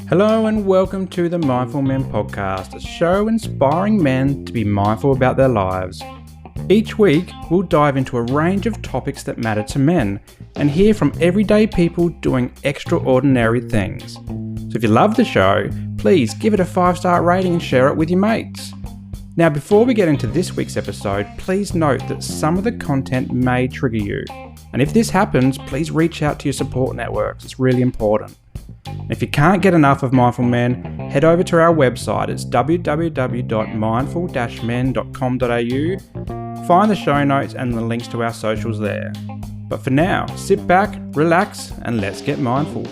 Hello and welcome to the Mindful Men podcast, a show inspiring men to be mindful about their lives. Each week, we'll dive into a range of topics that matter to men and hear from everyday people doing extraordinary things. So if you love the show, please give it a 5-star rating and share it with your mates. Now, before we get into this week's episode, please note that some of the content may trigger you. And if this happens, please reach out to your support networks. It's really important. If you can't get enough of Mindful Men, head over to our website. It's www.mindful-men.com.au. Find the show notes and the links to our socials there. But for now, sit back, relax, and let's get mindful.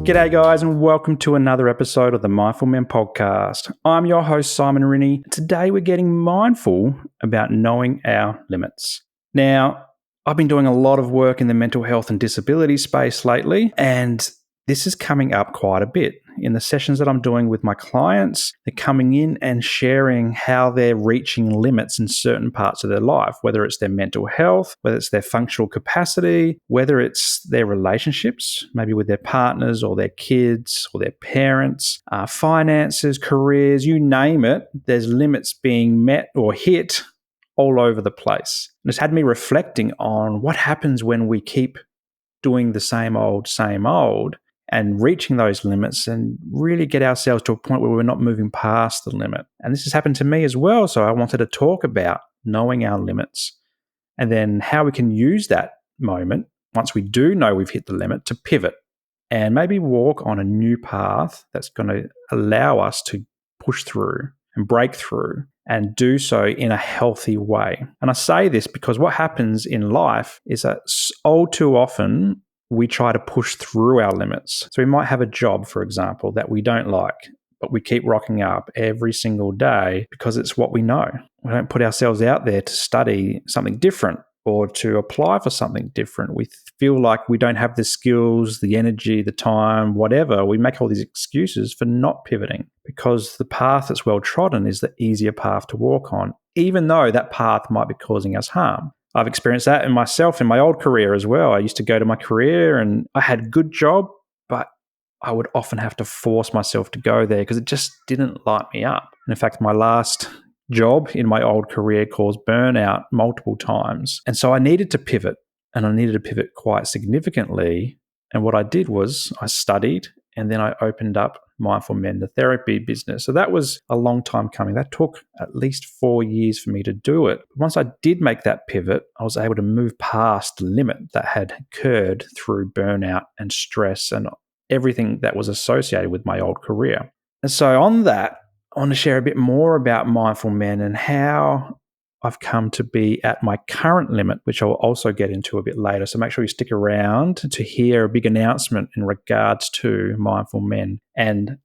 G'day guys, and welcome to another episode of the Mindful Men podcast. I'm your host, Simon Rinnie. Today we're getting mindful about knowing our limits. Now, I've been doing a lot of work in the mental health and disability space lately, and this is coming up quite a bit. In the sessions that I'm doing with my clients, they're coming in and sharing how they're reaching limits in certain parts of their life, whether it's their mental health, whether it's their functional capacity, whether it's their relationships, maybe with their partners or their kids or their parents, finances, careers, you name it, there's limits being met or hit all over the place. And it's had me reflecting on what happens when we keep doing the same old, and reaching those limits and really get ourselves to a point where we're not moving past the limit. And this has happened to me as well. So I wanted to talk about knowing our limits and then how we can use that moment, once we do know we've hit the limit, to pivot and maybe walk on a new path that's going to allow us to push through and break through and do so in a healthy way. And I say this because what happens in life is that all too often we try to push through our limits. So we might have a job, for example, that we don't like, but we keep rocking up every single day because it's what we know. We don't put ourselves out there to study something different or to apply for something different. We feel like we don't have the skills, the energy, the time, whatever. We make all these excuses for not pivoting because the path that's well trodden is the easier path to walk on, even though that path might be causing us harm. I've experienced that in myself in my old career as well. I used to go to my career and I had a good job, but I would often have to force myself to go there because it just didn't light me up. And in fact, my last job in my old career caused burnout multiple times. And so I needed to pivot, and I needed to pivot quite significantly. And what I did was I studied, and then I opened up Mindful Men, the therapy business. So that was a long time coming. That took at least 4 years for me to do it. But once I did make that pivot, I was able to move past the limit that had occurred through burnout and stress and everything that was associated with my old career. And so on that, I want to share a bit more about Mindful Men and how I've come to be at my current limit, which I'll also get into a bit later. So make sure you stick around to hear a big announcement in regards to Mindful Men and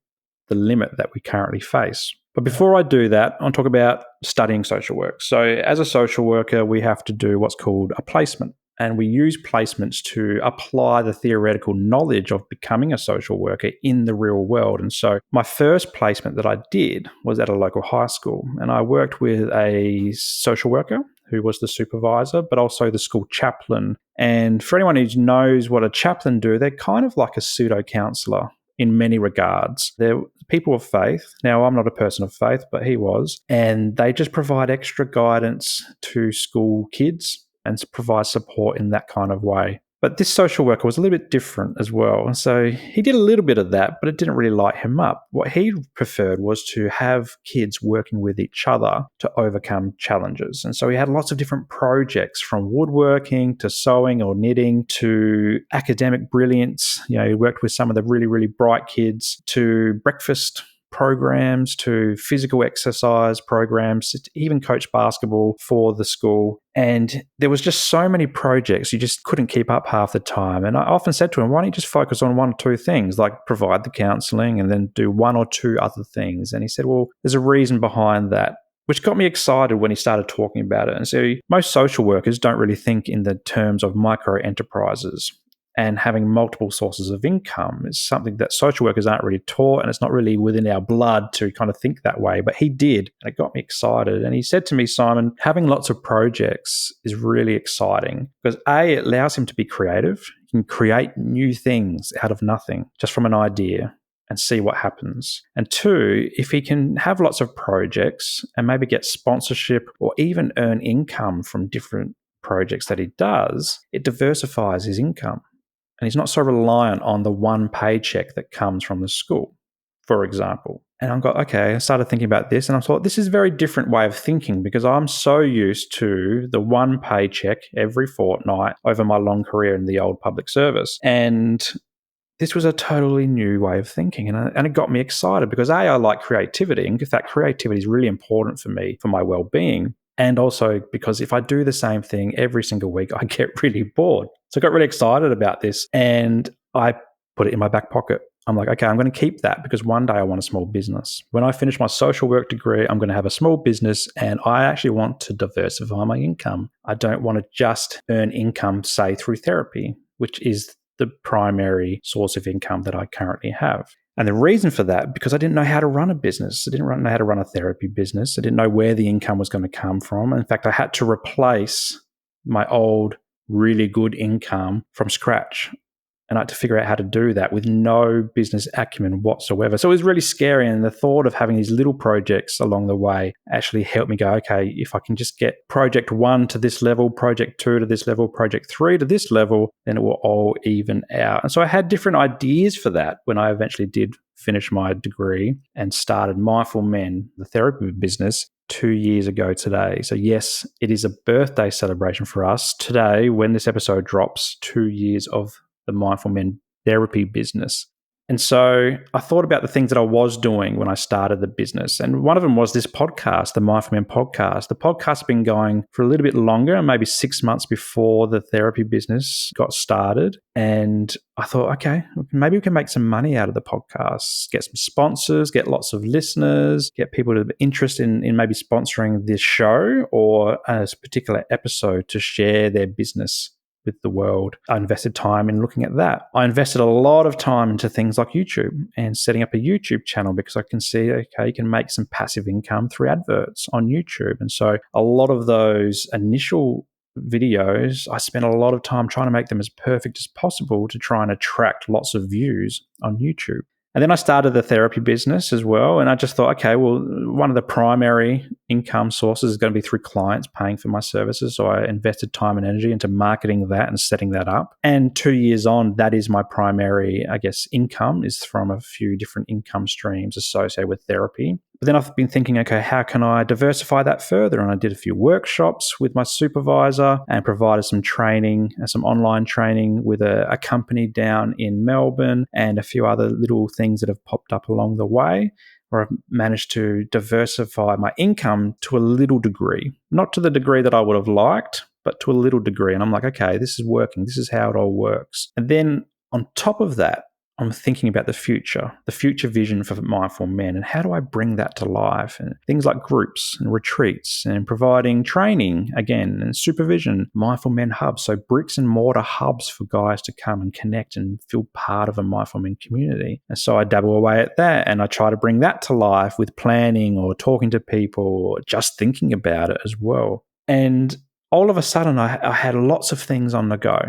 the limit that we currently face. But before I do that, I'll talk about studying social work. So as a social worker, we have to do what's called a placement. And we use placements to apply the theoretical knowledge of becoming a social worker in the real world. And so my first placement that I did was at a local high school. And I worked with a social worker who was the supervisor, but also the school chaplain. And for anyone who knows what a chaplain do, they're kind of like a pseudo-counselor in many regards. They're people of faith. Now, I'm not a person of faith, but he was. And they just provide extra guidance to school kids and provide support in that kind of way. But this social worker was a little bit different as well. And so he did a little bit of that, but it didn't really light him up. What he preferred was to have kids working with each other to overcome challenges. And so he had lots of different projects, from woodworking to sewing or knitting to academic brilliance. You know, he worked with some of the really, really bright kids, to breakfast programs, to physical exercise programs, to even coach basketball for the school. And there was just so many projects, you just couldn't keep up half the time. And I often said to him, why don't you just focus on one or two things, like provide the counselling and then do one or two other things? And he said, well, there's a reason behind that, which got me excited when he started talking about it. And so most social workers don't really think in the terms of micro enterprises. and having multiple sources of income is something that social workers aren't really taught, and it's not really within our blood to kind of think that way. But he did, and it got me excited. And he said to me, Simon, having lots of projects is really exciting because A, it allows him to be creative. He can create new things out of nothing, just from an idea, and see what happens. And two, if he can have lots of projects and maybe get sponsorship or even earn income from different projects that he does, it diversifies his income. And he's not so reliant on the one paycheck that comes from the school, for example. And I started thinking about this, and I thought, this is a very different way of thinking because I'm so used to the one paycheck every fortnight over my long career in the old public service. And this was a totally new way of thinking. And it got me excited because A, I like creativity. And that creativity is really important for me, for my well-being. And also because if I do the same thing every single week, I get really bored. So I got really excited about this and I put it in my back pocket. I'm like, okay, I'm going to keep that because one day I want a small business. When I finish my social work degree, I'm going to have a small business and I actually want to diversify my income. I don't want to just earn income, say, through therapy, which is the primary source of income that I currently have. And the reason for that, because I didn't know how to run a business. I didn't know how to run a therapy business. I didn't know where the income was going to come from. In fact, I had to replace my old, really good income from scratch. And I had to figure out how to do that with no business acumen whatsoever. So it was really scary. And the thought of having these little projects along the way actually helped me go, okay, if I can just get project 1 to this level, project 2 to this level, project 3 to this level, then it will all even out. And so I had different ideas for that when I eventually did finish my degree and started Mindful Men, the therapy business, 2 years ago today. So yes, it is a birthday celebration for us today when this episode drops, 2 years of the Mindful Men therapy business. And so I thought about the things that I was doing when I started the business. And one of them was this podcast, the Mindful Men podcast. The podcast has been going for a little bit longer, maybe 6 months before the therapy business got started. And I thought, okay, maybe we can make some money out of the podcast, get some sponsors, get lots of listeners, get people to be interested in maybe sponsoring this show or a particular episode to share their business with the world. I invested time in looking at that. I invested a lot of time into things like YouTube and setting up a YouTube channel because I can see, okay, you can make some passive income through adverts on YouTube. And so a lot of those initial videos, I spent a lot of time trying to make them as perfect as possible to try and attract lots of views on YouTube. And then I started the therapy business as well. And I just thought, okay, well, one of the primary income sources is going to be through clients paying for my services. So I invested time and energy into marketing that and setting that up. And 2 years on, that is my primary, income is from a few different income streams associated with therapy. But then I've been thinking, okay, how can I diversify that further? And I did a few workshops with my supervisor and provided some training, some online training with a company down in Melbourne and a few other little things that have popped up along the way where I've managed to diversify my income to a little degree, not to the degree that I would have liked, but to a little degree. And I'm like, okay, this is working. This is how it all works. And then on top of that, I'm thinking about the future vision for Mindful Men, and how do I bring that to life? And things like groups and retreats and providing training again and supervision, Mindful Men hubs, so bricks and mortar hubs for guys to come and connect and feel part of a Mindful Men community. And so I dabble away at that and I try to bring that to life with planning or talking to people or just thinking about it as well. And all of a sudden I had lots of things on the go.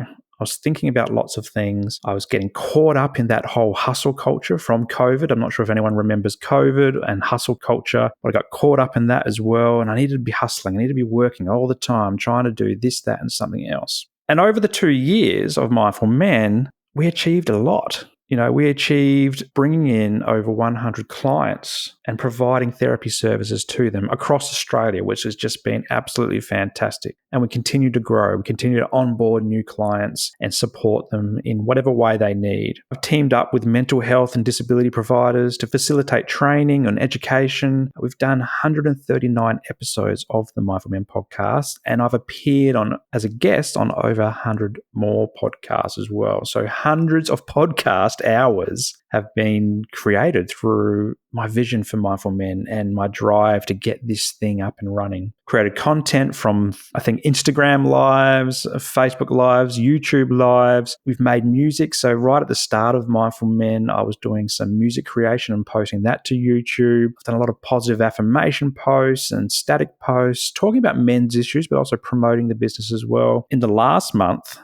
I was thinking about lots of things. I was getting caught up in that whole hustle culture from COVID. I'm not sure if anyone remembers COVID and hustle culture, but I got caught up in that as well. And I needed to be hustling. I needed to be working all the time, trying to do this, that, and something else. And over the 2 years of Mindful Men, we achieved a lot. We achieved bringing in over 100 clients and providing therapy services to them across Australia, which has just been absolutely fantastic. And we continue to grow. We continue to onboard new clients and support them in whatever way they need. I've teamed up with mental health and disability providers to facilitate training and education. We've done 139 episodes of the Mindful Men podcast, and I've appeared as a guest on over 100 more podcasts as well. So hundreds of podcast hours have been created through my vision for Mindful Men and my drive to get this thing up and running. Created content from, I think, Instagram lives, Facebook lives, YouTube lives. We've made music. So right at the start of Mindful Men, I was doing some music creation and posting that to YouTube. I've done a lot of positive affirmation posts and static posts, talking about men's issues, but also promoting the business as well. In the last month,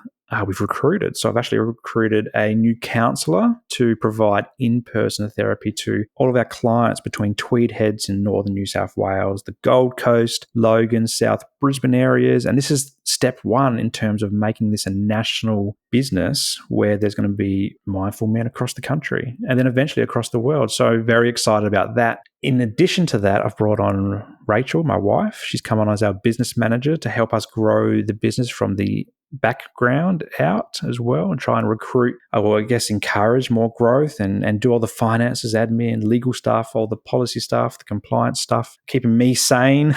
we've recruited. So I've actually recruited a new counsellor to provide in-person therapy to all of our clients between Tweed Heads in northern New South Wales, the Gold Coast, Logan, South Brisbane areas. And this is step one in terms of making this a national business where there's going to be mindful men across the country and then eventually across the world. So very excited about that. In addition to that, I've brought on Rachel, my wife. She's come on as our business manager to help us grow the business from the background out as well and try and recruit, encourage more growth and do all the finances, admin, legal stuff, all the policy stuff, the compliance stuff, keeping me sane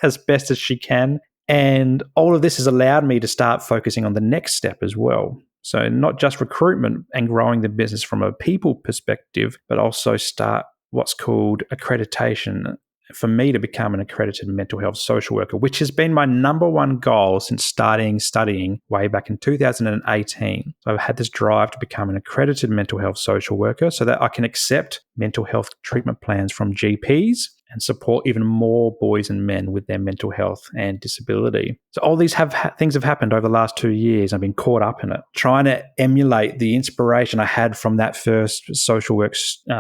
as best as she can. And all of this has allowed me to start focusing on the next step as well. So not just recruitment and growing the business from a people perspective, but also start what's called accreditation for me to become an accredited mental health social worker, which has been my number one goal since starting studying way back in 2018. So I've had this drive to become an accredited mental health social worker so that I can accept mental health treatment plans from GPs and support even more boys and men with their mental health and disability. So all these things have happened over the last 2 years. I've been caught up in it, trying to emulate the inspiration I had from that first social work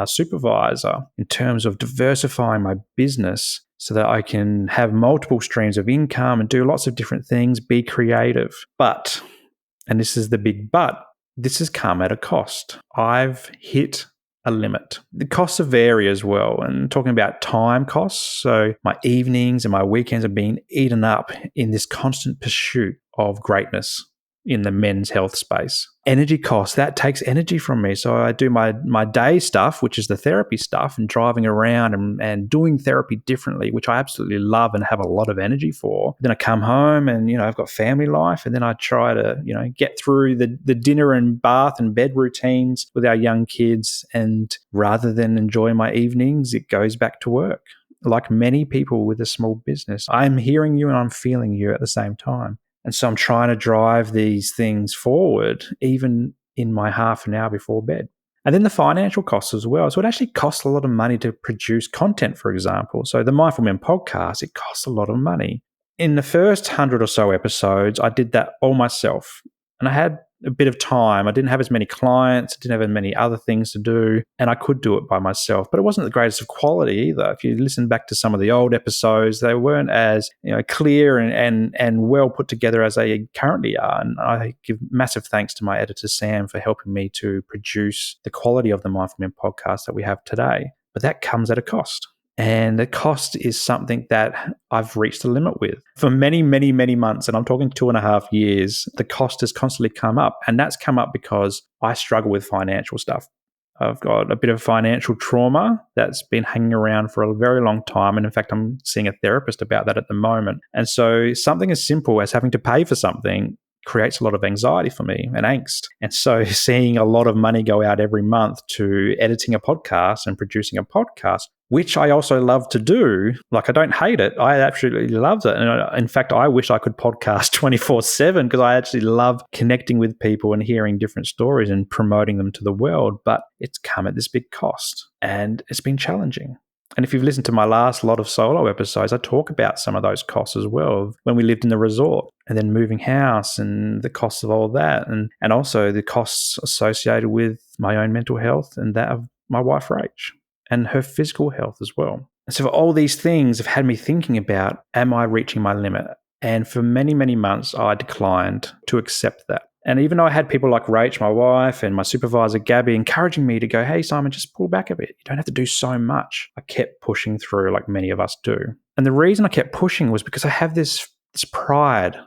supervisor in terms of diversifying my business so that I can have multiple streams of income and do lots of different things, be creative. But, and this is the big but, this has come at a cost. I've hit a limit. The costs vary as well, and talking about time costs. So my evenings and my weekends are being eaten up in this constant pursuit of greatness in the men's health space. Energy costs, that takes energy from me. So I do my day stuff, which is the therapy stuff and driving around and doing therapy differently, which I absolutely love and have a lot of energy for. Then I come home and, I've got family life, and then I try to, get through the dinner and bath and bed routines with our young kids. And rather than enjoy my evenings, it goes back to work. Like many people with a small business, I'm hearing you and I'm feeling you at the same time. And so I'm trying to drive these things forward, even in my half an hour before bed. And then the financial costs as well. So it actually costs a lot of money to produce content, for example. So the Mindful Men podcast, it costs a lot of money. In the first 100 or so episodes, I did that all myself. And I had a bit of time. I didn't have as many clients. I didn't have as many other things to do. And I could do it by myself. But it wasn't the greatest of quality either. If you listen back to some of the old episodes, they weren't as clear and well put together as they currently are. And I give massive thanks to my editor, Sam, for helping me to produce the quality of the Mindful Men podcast that we have today. But that comes at a cost. And the cost is something that I've reached a limit with. For many, many, many months, and I'm talking 2.5 years, the cost has constantly come up. And that's come up because I struggle with financial stuff. I've got a bit of financial trauma that's been hanging around for a very long time. And in fact, I'm seeing a therapist about that at the moment. And so something as simple as having to pay for something creates a lot of anxiety for me and angst. And so seeing a lot of money go out every month to editing a podcast and producing a podcast, which I also love to do. Like, I don't hate it. I absolutely love it. And in fact, I wish I could podcast 24/7 because I actually love connecting with people and hearing different stories and promoting them to the world. But it's come at this big cost and it's been challenging. And if you've listened to my last lot of solo episodes, I talk about some of those costs as well, when we lived in the resort and then moving house and the costs of all that, and also the costs associated with my own mental health and that of my wife, Rach, and her physical health as well. And so all these things have had me thinking about, am I reaching my limit? And for many, many months, I declined to accept that. And even though I had people like Rach, my wife, and my supervisor, Gabby, encouraging me to go, hey, Simon, just pull back a bit. You don't have to do so much. I kept pushing through like many of us do. And the reason I kept pushing was because I have this pride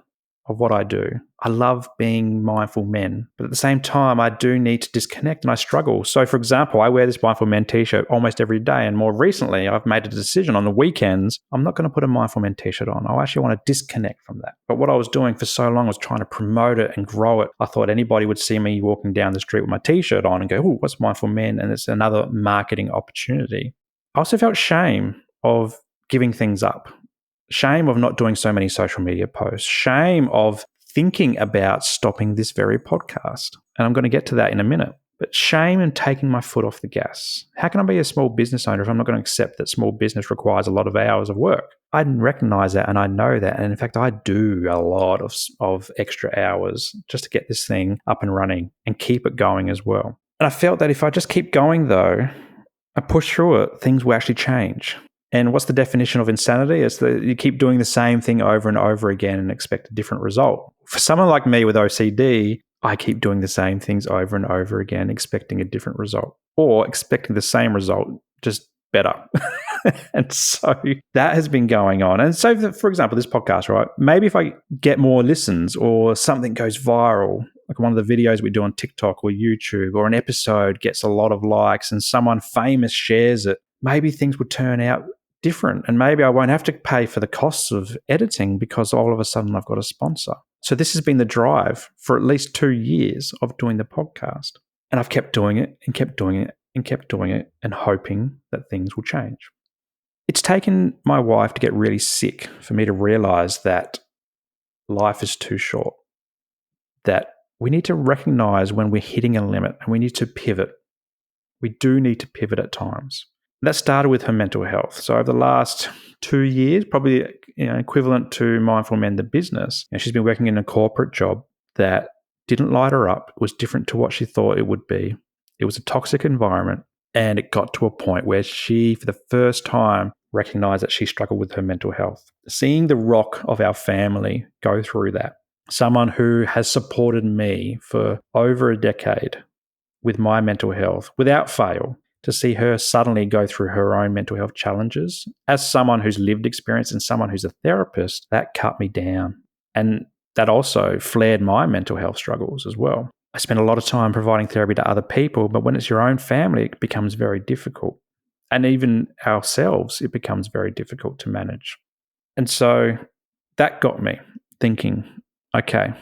of what I do. I love being mindful men, but at the same time, I do need to disconnect and I struggle. So, for example, I wear this mindful men t-shirt almost every day. And more recently, I've made a decision on the weekends, I'm not going to put a mindful men t-shirt on. I actually want to disconnect from that. But what I was doing for so long was trying to promote it and grow it. I thought anybody would see me walking down the street with my t-shirt on and go, oh, what's mindful men? And it's another marketing opportunity. I also felt shame of giving things up. Shame of not doing so many social media posts. Shame of thinking about stopping this very podcast. And I'm going to get to that in a minute. But shame in taking my foot off the gas. How can I be a small business owner if I'm not going to accept that small business requires a lot of hours of work? I recognize that and I know that. And in fact, I do a lot of extra hours just to get this thing up and running and keep it going as well. And I felt that if I just keep going though, I push through it, things will actually change. And what's the definition of insanity? It's that you keep doing the same thing over and over again and expect a different result. For someone like me with OCD, I keep doing the same things over and over again, expecting a different result or expecting the same result, just better. And so that has been going on. And so, for example, this podcast, right? Maybe if I get more listens or something goes viral, like one of the videos we do on TikTok or YouTube, or an episode gets a lot of likes and someone famous shares it, maybe things would turn out different. And maybe I won't have to pay for the costs of editing because all of a sudden I've got a sponsor. So this has been the drive for at least 2 years of doing the podcast. And I've kept doing it and kept doing it and kept doing it and hoping that things will change. It's taken my wife to get really sick for me to realize that life is too short, that we need to recognize when we're hitting a limit and we need to pivot. We do need to pivot at times. That started with her mental health. So over the last 2 years, probably equivalent to Mindful Men, the business, she's been working in a corporate job that didn't light her up. It was different to what she thought it would be. It was a toxic environment. And it got to a point where she, for the first time, recognized that she struggled with her mental health. Seeing the rock of our family go through that, someone who has supported me for over a decade with my mental health without fail, to see her suddenly go through her own mental health challenges, as someone who's lived experience and someone who's a therapist, that cut me down. And that also flared my mental health struggles as well. I spend a lot of time providing therapy to other people, but when it's your own family, it becomes very difficult. And even ourselves, it becomes very difficult to manage. And so that got me thinking, okay,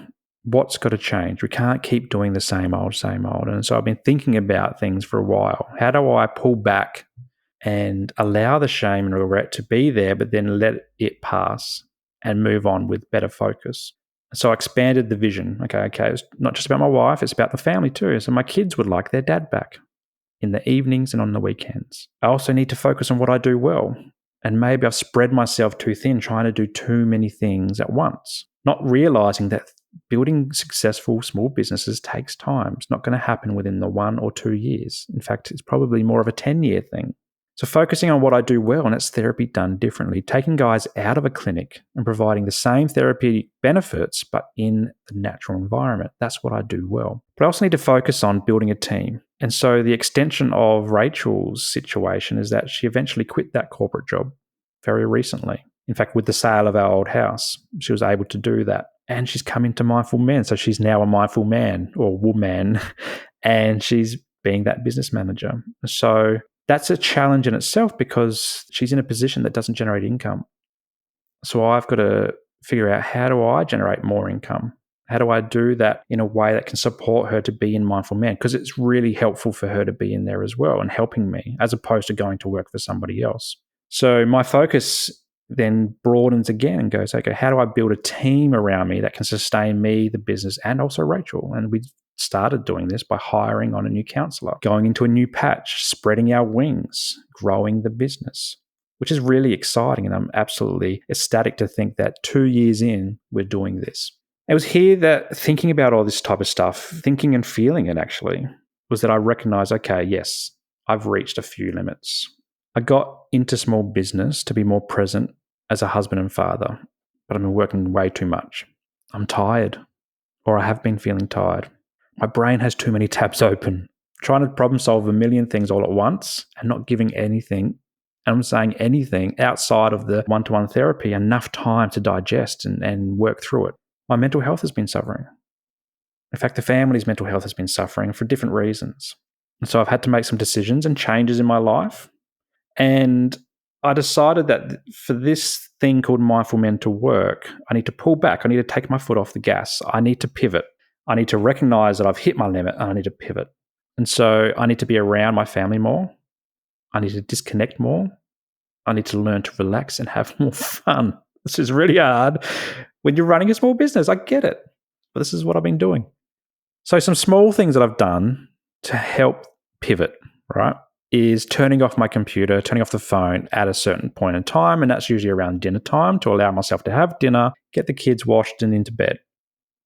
what's got to change? We can't keep doing the same old. And so I've been thinking about things for a while. How do I pull back and allow the shame and regret to be there, but then let it pass and move on with better focus? So I expanded the vision. Okay, it's not just about my wife, it's about the family too. So my kids would like their dad back in the evenings and on the weekends. I also need to focus on what I do well. And maybe I've spread myself too thin, trying to do too many things at once, not realizing that building successful small businesses takes time. It's not going to happen within the 1 or 2 years. In fact, it's probably more of a 10-year thing. So focusing on what I do well, and it's therapy done differently, taking guys out of a clinic and providing the same therapeutic benefits, but in the natural environment. That's what I do well. But I also need to focus on building a team. And so the extension of Rachel's situation is that she eventually quit that corporate job very recently. In fact, with the sale of our old house, she was able to do that. And she's come into Mindful Men. So she's now a mindful man or woman, and she's being that business manager. So that's a challenge in itself because she's in a position that doesn't generate income. So I've got to figure out, how do I generate more income? How do I do that in a way that can support her to be in Mindful Men? Because it's really helpful for her to be in there as well and helping me, as opposed to going to work for somebody else. So my focus then broadens again and goes, okay, how do I build a team around me that can sustain me, the business, and also Rachel? And we started doing this by hiring on a new counselor, going into a new patch, spreading our wings, growing the business, which is really exciting. And I'm absolutely ecstatic to think that 2 years in, we're doing this. It was here that thinking about all this type of stuff, thinking and feeling it actually, was that I recognized, okay, yes, I've reached a few limits. I got into small business to be more present as a husband and father, but I've been working way too much. I'm tired, or I have been feeling tired. My brain has too many tabs open, trying to problem solve a million things all at once and not giving anything, and I'm saying anything outside of the one-to-one therapy, enough time to digest and work through it. my mental health has been suffering. In fact, the family's mental health has been suffering for different reasons. And so I've had to make some decisions and changes in my life. And I decided that for this thing called Mindful Men to work, I need to pull back. I need to take my foot off the gas. I need to pivot. I need to recognize that I've hit my limit and I need to pivot. And so I need to be around my family more. I need to disconnect more. I need to learn to relax and have more fun. This is really hard when you're running a small business. I get it. But this is what I've been doing. So some small things that I've done to help pivot, right, is turning off my computer, turning off the phone at a certain point in time, and that's usually around dinner time to allow myself to have dinner, get the kids washed and into bed,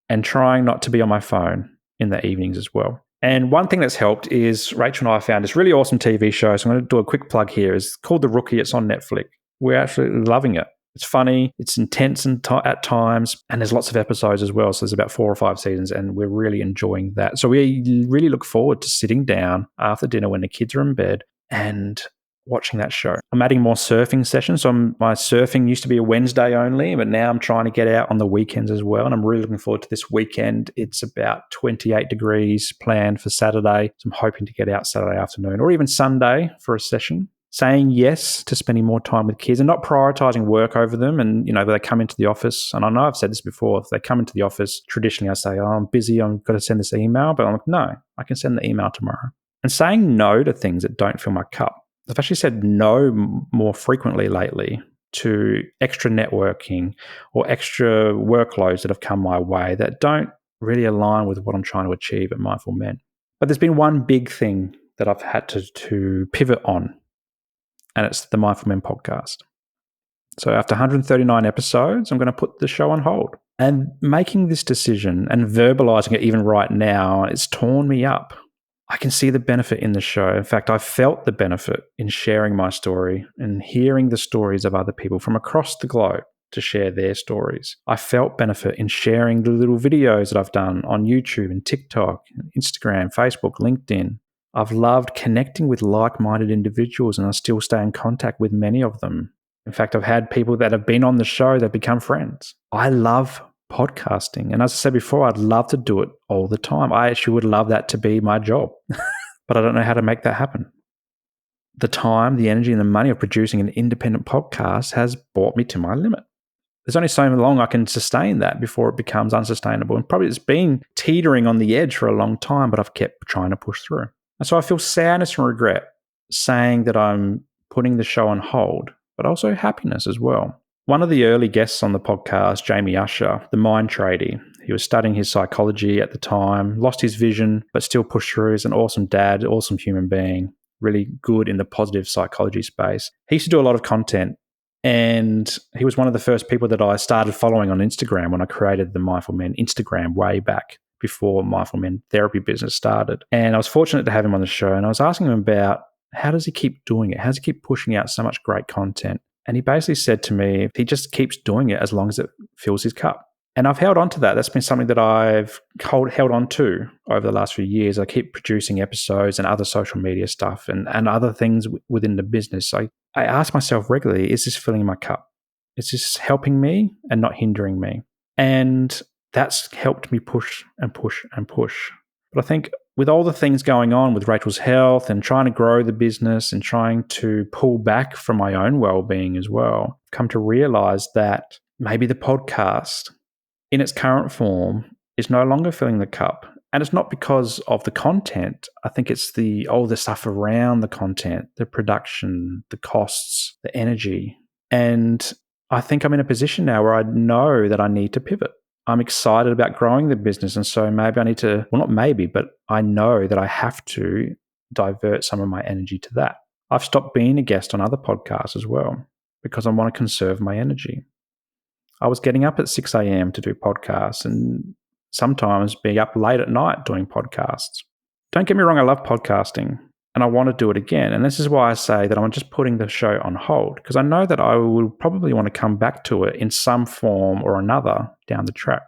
and trying not to be on my phone in the evenings as well. And one thing that's helped is Rachel and I found this really awesome TV show, so I'm going to do a quick plug here. It's called The Rookie. It's on Netflix. We're absolutely loving it. It's funny, it's intense at times, and there's lots of episodes as well. So there's about 4 or 5 seasons, and we're really enjoying that. So we really look forward to sitting down after dinner when the kids are in bed and watching that show. I'm adding more surfing sessions. So my surfing used to be a Wednesday only, but now I'm trying to get out on the weekends as well. And I'm really looking forward to this weekend. It's about 28 degrees planned for Saturday. So I'm hoping to get out Saturday afternoon or even Sunday for a session. Saying yes to spending more time with kids and not prioritizing work over them. And, they come into the office, and I know I've said this before, if they come into the office, traditionally I say, I'm busy, I've got to send this email. But I'm like, no, I can send the email tomorrow. And saying no to things that don't fill my cup. I've actually said no more frequently lately to extra networking or extra workloads that have come my way that don't really align with what I'm trying to achieve at Mindful Men. But there's been one big thing that I've had to pivot on, and it's the Mindful Men podcast. So after 139 episodes, I'm going to put the show on hold. And making this decision and verbalizing it even right now, it's torn me up. I can see the benefit in the show. In fact, I felt the benefit in sharing my story and hearing the stories of other people from across the globe to share their stories. I felt benefit in sharing the little videos that I've done on YouTube and TikTok, Instagram, Facebook, LinkedIn. I've loved connecting with like-minded individuals, and I still stay in contact with many of them. In fact, I've had people that have been on the show that become friends. I love podcasting. And as I said before, I'd love to do it all the time. I actually would love that to be my job, but I don't know how to make that happen. The time, the energy, and the money of producing an independent podcast has brought me to my limit. There's only so long I can sustain that before it becomes unsustainable. And probably it's been teetering on the edge for a long time, but I've kept trying to push through. And so I feel sadness and regret saying that I'm putting the show on hold, but also happiness as well. One of the early guests on the podcast, Jamie Usher, the mind tradie, he was studying his psychology at the time, lost his vision, but still pushed through. He's an awesome dad, awesome human being, really good in the positive psychology space. He used to do a lot of content, and he was one of the first people that I started following on Instagram when I created the Mindful Men Instagram way back before Mindful Men therapy business started. And I was fortunate to have him on the show, and I was asking him about how does he keep doing it? How does he keep pushing out so much great content? And he basically said to me, he just keeps doing it as long as it fills his cup. And I've held on to that. That's been something that I've held on to over the last few years. I keep producing episodes and other social media stuff and other things within the business. I ask myself regularly, is this filling my cup? Is this helping me and not hindering me? And that's helped me push and push and push. But I think with all the things going on with Rachel's health and trying to grow the business and trying to pull back from my own well-being as well, I've come to realize that maybe the podcast in its current form is no longer filling the cup. And it's not because of the content. I think it's the stuff around the content, the production, the costs, the energy. And I think I'm in a position now where I know that I need to pivot. I'm excited about growing the business. And so maybe I need to, well, not maybe, but I know that I have to divert some of my energy to that. I've stopped being a guest on other podcasts as well because I want to conserve my energy. I was getting up at 6 a.m. to do podcasts and sometimes being up late at night doing podcasts. Don't get me wrong, I love podcasting and I want to do it again. And this is why I say that I'm just putting the show on hold because I know that I will probably want to come back to it in some form or another down the track.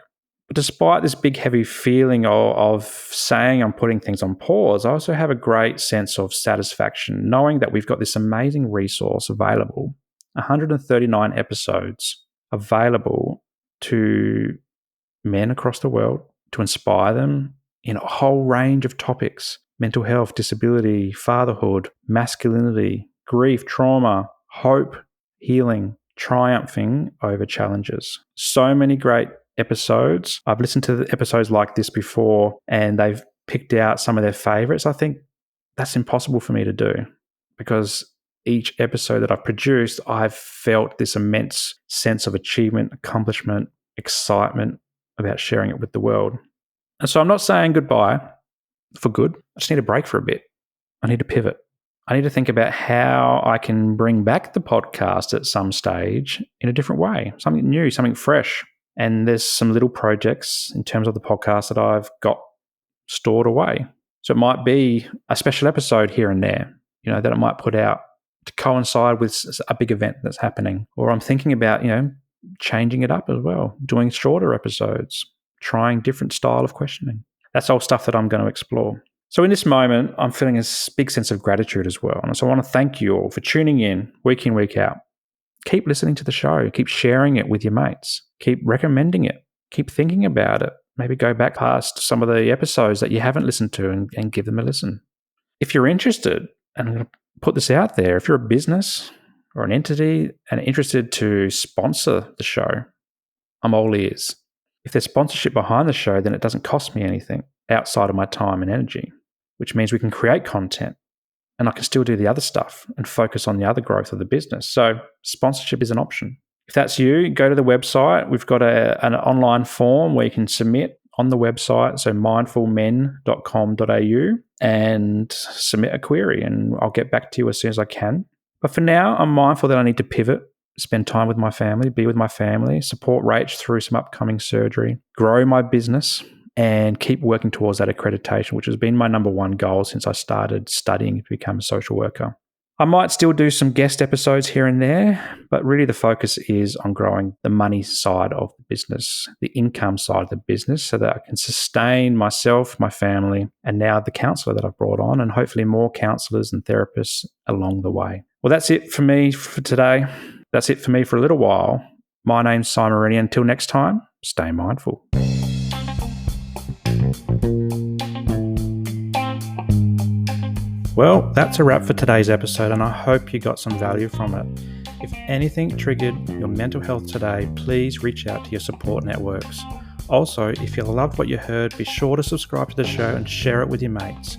But despite this big, heavy feeling of saying I'm putting things on pause, I also have a great sense of satisfaction knowing that we've got this amazing resource available, 139 episodes available to men across the world to inspire them in a whole range of topics: mental health, disability, fatherhood, masculinity, grief, trauma, hope, healing, triumphing over challenges. So many great episodes. I've listened to the episodes like this before and they've picked out some of their favorites. I think that's impossible for me to do because each episode that I've produced, I've felt this immense sense of achievement, accomplishment, excitement about sharing it with the world. And so I'm not saying goodbye for good. I just need a break for a bit. I need to pivot. I need to think about how I can bring back the podcast at some stage in a different way, something new, something fresh. And there's some little projects in terms of the podcast that I've got stored away. So it might be a special episode here and there, that I might put out to coincide with a big event that's happening. Or I'm thinking about, changing it up as well, doing shorter episodes, trying different style of questioning. That's all stuff that I'm going to explore. So in this moment, I'm feeling a big sense of gratitude as well. And so I want to thank you all for tuning in, week out. Keep listening to the show. Keep sharing it with your mates. Keep recommending it. Keep thinking about it. Maybe go back past some of the episodes that you haven't listened to and give them a listen. If you're interested, and I'm going to put this out there, if you're a business or an entity and interested to sponsor the show, I'm all ears. If there's sponsorship behind the show, then it doesn't cost me anything outside of my time and energy, which means we can create content and I can still do the other stuff and focus on the other growth of the business. So sponsorship is an option. If that's you, go to the website. We've got an online form where you can submit on the website, so mindfulmen.com.au, and submit a query and I'll get back to you as soon as I can. But for now, I'm mindful that I need to pivot, spend time with my family, be with my family, support Rach through some upcoming surgery, grow my business, and keep working towards that accreditation, which has been my number one goal since I started studying to become a social worker. I might still do some guest episodes here and there, but really the focus is on growing the money side of the business, the income side of the business, so that I can sustain myself, my family, and now the counsellor that I've brought on, and hopefully more counsellors and therapists along the way. Well, that's it for me for today. That's it for me for a little while. My name's Simon Rennie. Until next time, stay mindful. Well, that's a wrap for today's episode, and I hope you got some value from it. If anything triggered your mental health today, please reach out to your support networks. Also, if you loved what you heard, be sure to subscribe to the show and share it with your mates.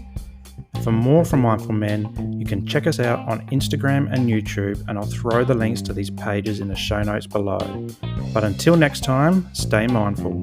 For more from Mindful Men, you can check us out on Instagram and YouTube, and I'll throw the links to these pages in the show notes below. But until next time, stay mindful.